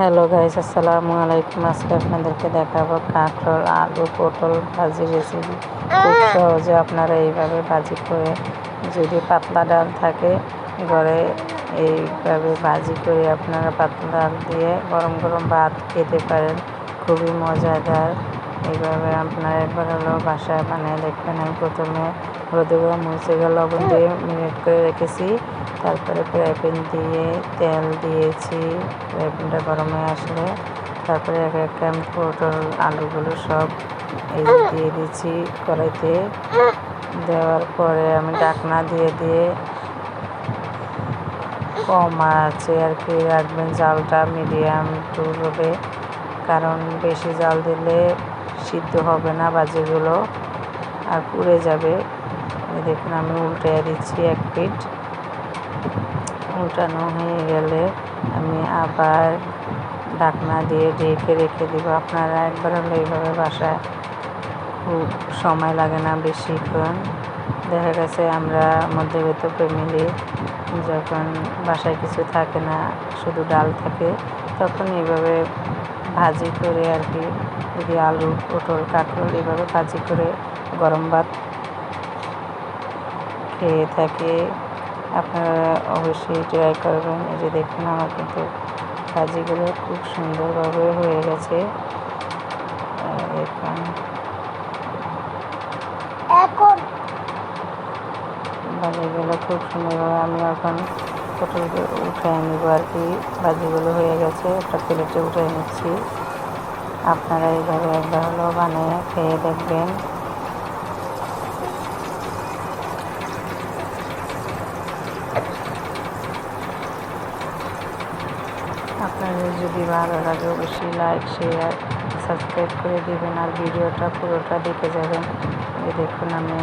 Hello guys, আসসালামু আলাইকুম। আজকে আপনাদেরকে দেখাবো কাঁকরোল আলু পটল ভাজি রেসিপি। খুব সহজে আপনারা এইভাবে ভাজি করে, যদি পাতলা ডাল থাকে ঘরে, এইভাবে ভাজি করে আপনারা পাতলা ডাল দিয়ে গরম গরম ভাত খেতে পারেন। খুবই মজাদার। এইভাবে আপনারা একবার হলেও বাসায় বানিয়ে দেখবেন। আমি প্রথমে হলুদ গুঁড়ো মরিচের গুঁড়ো লবণ দিয়ে মিনিট করে রেখেছি। তারপরে ফ্রাই প্যান দিয়ে তেল দিয়েছি। ফ্রাই প্যানটা গরম হয়ে আসলে তারপরে এক এক আমি পটল আলুগুলো সব দিয়ে দিচ্ছি কড়াইতে। দেওয়ার পরে আমি ঢাকনা দিয়ে কম আছে আর কি রাখবেন, জালটা মিডিয়াম টু হবে, কারণ বেশি জাল দিলে সিদ্ধ হবে না ভাজিগুলো আর পুড়ে যাবে। দেখুন আমি উল্টে দিচ্ছি এক পিঠ। উল্টানো হয়ে গেলে আমি আবার ঢাকনা দিয়ে ঢেকে রেখে দিব। আপনারা একবার হলে এইভাবে বাসায়, খুব সময় লাগে না বেশিক্ষণ। দেখা গেছে আমরা মধ্যবিত্ত ফ্যামিলি, যখন বাসায় কিছু থাকে না, শুধু ডাল থাকে, তখন এইভাবে ভাজি করে আর কি, যদি আলু পটল কাঁকরোল এইভাবে ভাজি করে গরম ভাত খেয়ে থাকে। আপনারা অবশ্যই ট্রাই করবেন। এই যে দেখুন আমার কিন্তু ভাজিগুলো খুব সুন্দরভাবে হয়ে গেছে। ভাজিগুলো খুব সুন্দরভাবে আমি এখন পটলগুলো উঠে নিব আর কি। ভাজিগুলো হয়ে গেছে, একটা প্লেটে উঠে নিচ্ছি। আপনারা এইভাবে একবার হলেও বানিয়ে খেয়ে দেখবেন। আপনাদের যদি ভালো লাগে অবশ্যই লাইক শেয়ার সাবস্ক্রাইব করে দেবেন, আর ভিডিওটা পুরোটা দেখে যাবেন। এই দেখুন আমি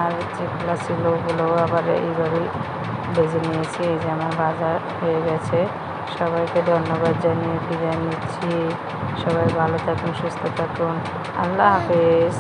আর যেগুলো ছিল ওগুলো আবার এইভাবেই ভেজে নিয়েছি। এই যে আমার ভাজা হয়ে গেছে। সবাইকে ধন্যবাদ জানিয়ে বিদায় নিচ্ছি। সবাই ভালো থাকুন, সুস্থ থাকুন। আল্লাহ হাফেজ।